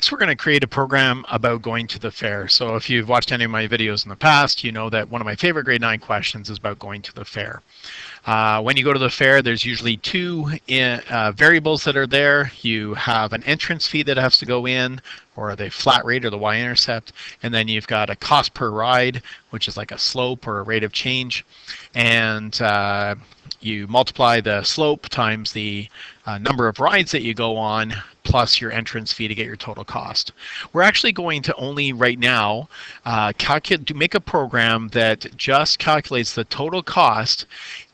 next we're going to create a program about going to the fair. So if you've watched any of my videos in the past, you know that one of my favorite grade 9 questions is about going to the fair. When you go to the fair, there's usually two variables that are there. You have an entrance fee that has to go in, or the flat rate or the y-intercept, and then you've got a cost per ride, which is like a slope or a rate of change, and you multiply the slope times the number of rides that you go on plus your entrance fee to get your total cost. We're actually going to only right now make a program that just calculates the total cost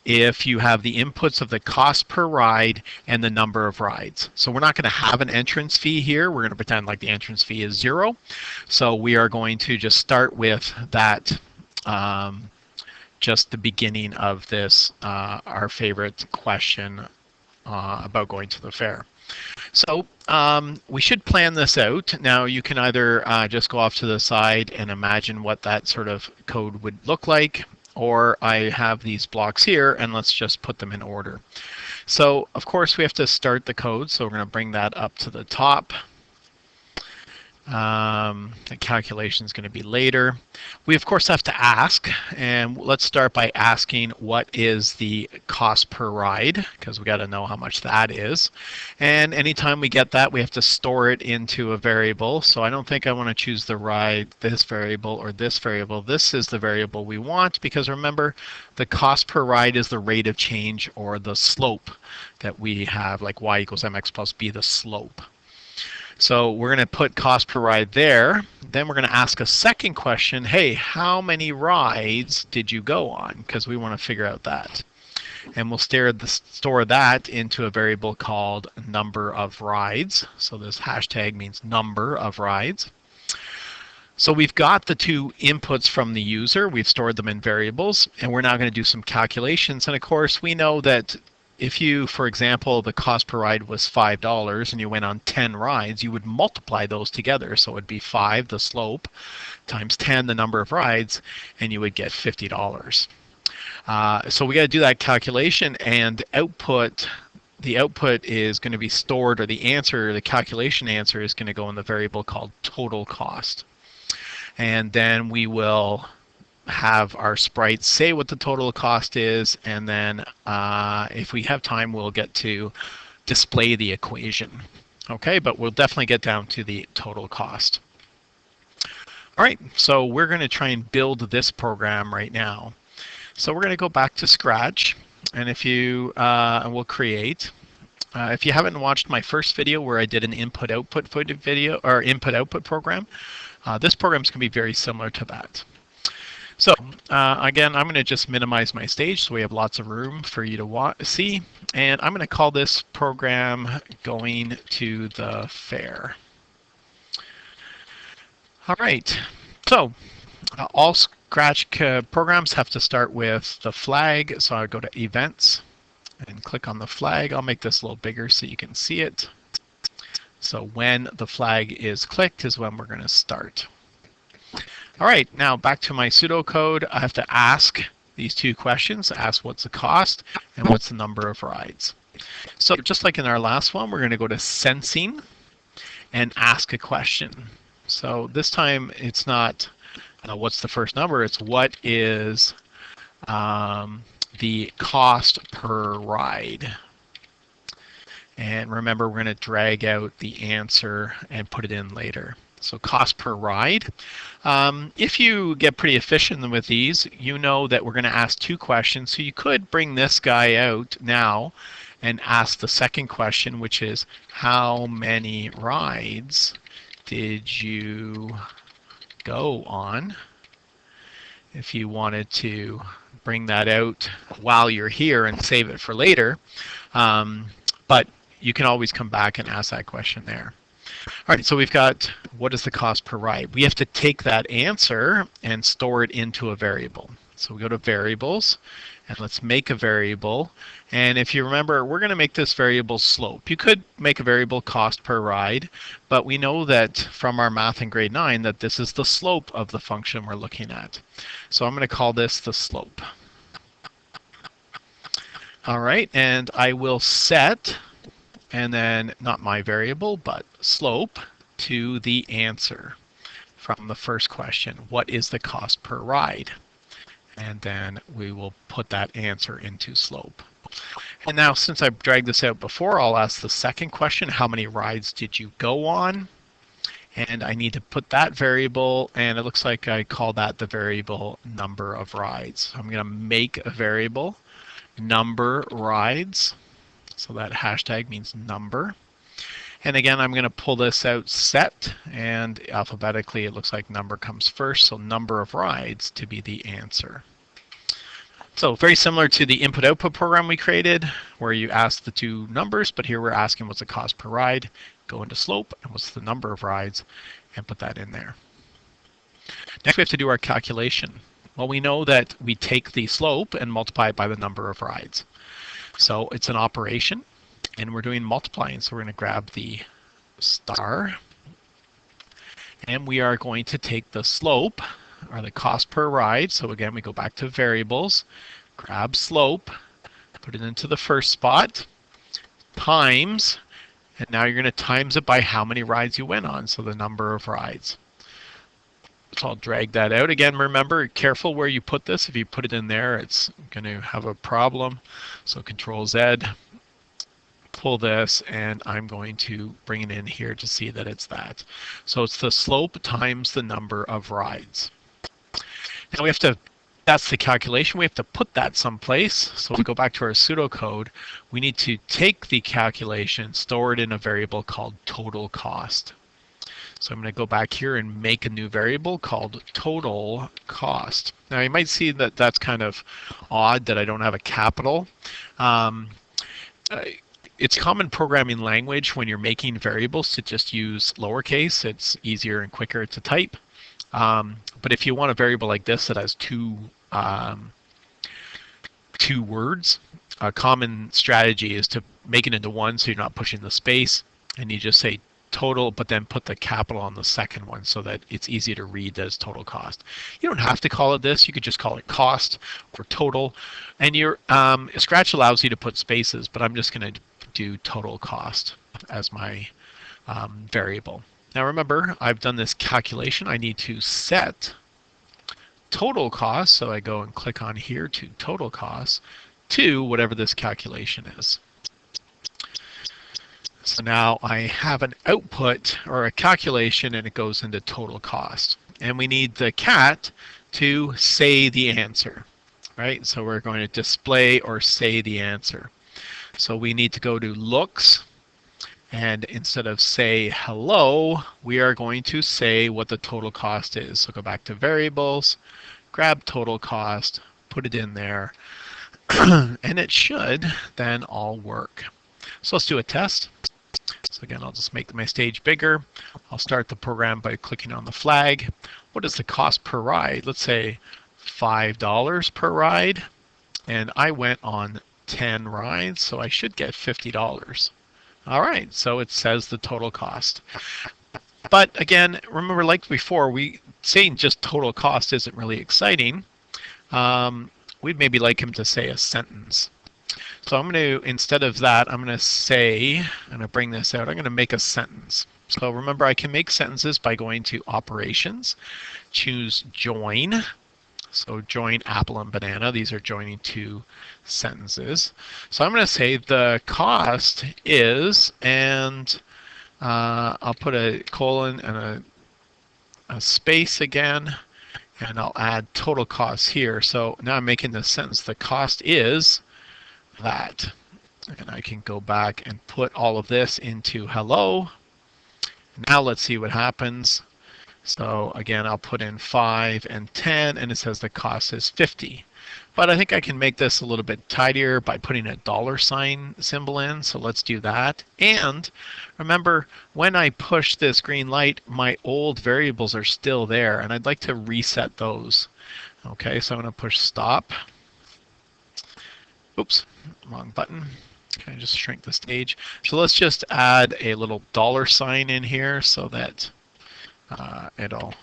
if you have the inputs of the cost per ride and the number of rides. So we're not going to have an entrance fee here. We're going to pretend like the entrance fee is 0. So we are going to just start with that, just the beginning of this, our favorite question about going to the fair. So we should plan this out. Now you can either just go off to the side and imagine what that sort of code would look like, or I have these blocks here, and let's just put them in order. So of course we have to start the code, so we're going to bring that up to the top. The calculation is going to be later. We of course have to ask, and let's start by asking what is the cost per ride, because we got to know how much that is. And anytime we get that, we have to store it into a variable. So I don't think I want to choose the ride, this variable, or this variable. This is the variable we want, because remember, the cost per ride is the rate of change, or the slope that we have, like y equals mx plus b, the slope. So we're going to put cost per ride there. Then we're going to ask a second question. Hey, how many rides did you go on? Because we want to figure out that. And we'll store that into a variable called number of rides. So this hashtag means number of rides. So we've got the two inputs from the user. We've stored them in variables. And we're now going to do some calculations. And of course, we know that if you, for example, the cost per ride was $5 and you went on 10 rides, you would multiply those together. So it would be 5, the slope, times 10, the number of rides, and you would get $50. So we got to do that calculation, and the output is going to be stored, or the answer, the calculation answer is going to go in the variable called total cost. And then we will have our sprites say what the total cost is, and then if we have time, we'll get to display the equation. Okay, but we'll definitely get down to the total cost. All right, so we're going to try and build this program right now. So we're going to go back to Scratch, and if you and we'll create. If you haven't watched my first video where I did an input-output video or input-output program, this program is going to be very similar to that. So again, I'm going to just minimize my stage so we have lots of room for you to see. And I'm going to call this program Going to the Fair. All right. So all Scratch programs have to start with the flag. So I'll go to Events and click on the flag. I'll make this a little bigger so you can see it. So when the flag is clicked is when we're going to start. All right, now back to my pseudocode. I have to ask these two questions. Ask what's the cost and what's the number of rides. So just like in our last one, we're going to go to Sensing and ask a question. So this time it's not what's the first number, it's what is the cost per ride. And remember, we're going to drag out the answer and put it in later. So cost per ride. If you get pretty efficient with these, you know that we're going to ask two questions. So you could bring this guy out now and ask the second question, which is how many rides did you go on? If you wanted to bring that out while you're here and save it for later. But you can always come back and ask that question there. All right, so we've got what is the cost per ride. We have to take that answer and store it into a variable. So we go to Variables, and let's make a variable. And if you remember, we're going to make this variable slope. You could make a variable cost per ride, but we know that from our math in grade 9 that this is the slope of the function we're looking at. So I'm going to call this the slope. All right, and I will set, and then not my variable, but slope. to the answer from the first question. What is the cost per ride? And then we will put that answer into slope. And now, since I've dragged this out before, I'll ask the second question. How many rides did you go on? And I need to put that variable, and it looks like I call that the variable number of rides. I'm going to make a variable, number rides. So that hashtag means number. And again, I'm going to pull this out set, and alphabetically it looks like number comes first, so number of rides to be the answer. So very similar to the input-output program we created, where you ask the two numbers, but here we're asking what's the cost per ride, go into slope, and what's the number of rides, and put that in there. Next we have to do our calculation. Well, we know that we take the slope and multiply it by the number of rides. So it's an operation, and we're doing multiplying, so we're going to grab the star, and we are going to take the slope, or the cost per ride. So again, we go back to variables, grab slope, put it into the first spot, times, and now you're going to times it by how many rides you went on, so the number of rides. So I'll drag that out. Again, remember, careful where you put this. If you put it in there, it's going to have a problem. So Control Z, pull this, and I'm going to bring it in here to see that it's that. So it's the slope times the number of rides. Now we have to, that's the calculation, we have to put that someplace. So we go back to our pseudocode. We need to take the calculation, store it in a variable called total cost. So I'm going to go back here and make a new variable called total cost. Now you might see that that's kind of odd that I don't have a capital. It's common programming language when you're making variables to just use lowercase. It's easier and quicker to type. But if you want a variable like this that has two words, a common strategy is to make it into one so you're not pushing the space, and you just say total, but then put the capital on the second one so that it's easy to read as total cost. You don't have to call it this. You could just call it cost or total. And your Scratch allows you to put spaces, but I'm just going to do total cost as my variable. Now remember, I've done this calculation. I need to set total cost, so I go and click on here to total cost to whatever this calculation is. So now I have an output or a calculation, and it goes into total cost. And we need the cat to say the answer, right? So we're going to display or say the answer. So we need to go to looks, and instead of say hello, we are going to say what the total cost is. So go back to variables, grab total cost, put it in there, and it should then all work. So let's do a test. So again, I'll just make my stage bigger. I'll start the program by clicking on the flag. What is the cost per ride? Let's say $5 per ride, and I went on 10 rides, so I should get $50. All right, so it says the total cost. But again, remember, like before, saying just total cost isn't really exciting. We'd maybe like him to say a sentence. So I'm going to, instead of that, I'm going to say, I'm going to bring this out, I'm going to make a sentence. So remember, I can make sentences by going to operations, choose join. So join apple and banana. These are joining two sentences. So I'm going to say the cost is, and I'll put a colon and a space again, and I'll add total cost here. So now I'm making this sentence. The cost is that. And I can go back and put all of this into hello. Now let's see what happens. So again, I'll put in 5 and 10, and it says the cost is 50. But I think I can make this a little bit tidier by putting a $ symbol in. So let's do that. And remember, when I push this green light, my old variables are still there, and I'd like to reset those. Okay, so I'm going to push stop. Oops, wrong button. Can I just shrink the stage? So let's just add a little $ in here so that it'll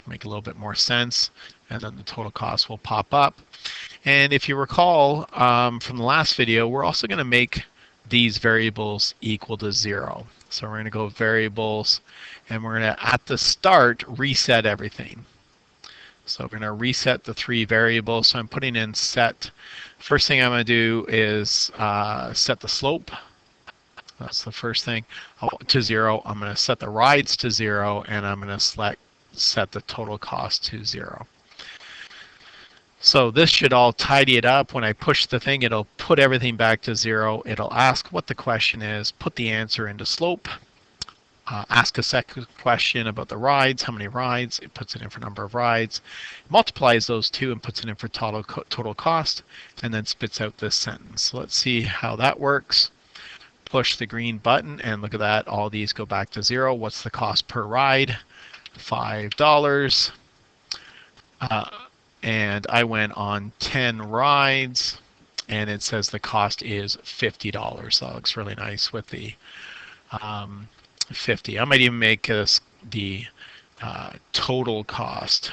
make a little bit more sense, and then the total cost will pop up. And if you recall from the last video, we're also going to make these variables equal to 0. So we're going to go variables, and we're going to, at the start, reset everything. So we're going to reset the 3 variables. So I'm putting in set. First thing I'm going to do is set the slope. That's the first thing to 0. I'm going to set the rides to 0, and I'm going to set the total cost to 0. So this should all tidy it up. When I push the thing, it'll put everything back to 0. It'll ask what the question is, put the answer into slope, ask a second question about the rides, how many rides, it puts it in for number of rides, multiplies those two and puts it in for total cost, and then spits out this sentence. So let's see how that works. Push the green button, and look at that, all these go back to 0. What's the cost per ride? $5. And I went on 10 rides, and it says the cost is $50. That looks really nice with the 50. I might even make the total cost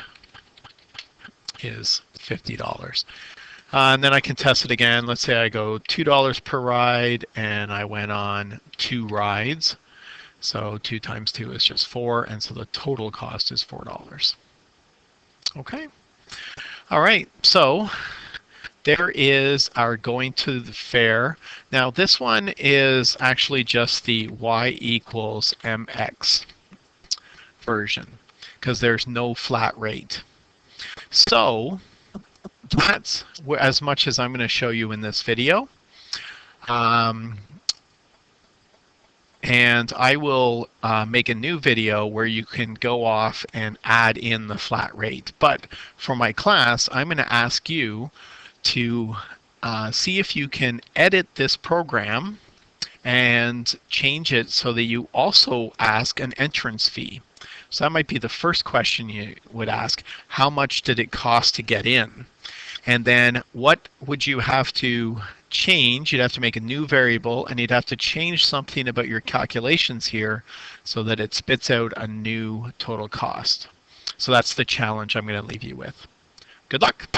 is $50. And then I can test it again. Let's say I go $2 per ride, and I went on 2 rides. So 2 times 2 is just 4, and so the total cost is $4. Okay. All right, so there is our going to the fair. Now this one is actually just the y equals mx version, because there's no flat rate. So that's as much as I'm going to show you in this video. And I will make a new video where you can go off and add in the flat rate. But for my class, I'm going to ask you to see if you can edit this program and change it so that you also ask an entrance fee. So that might be the first question you would ask. How much did it cost to get in? And then what would you have to change? You'd have to make a new variable, and you'd have to change something about your calculations here so that it spits out a new total cost. So that's the challenge I'm going to leave you with. Good luck.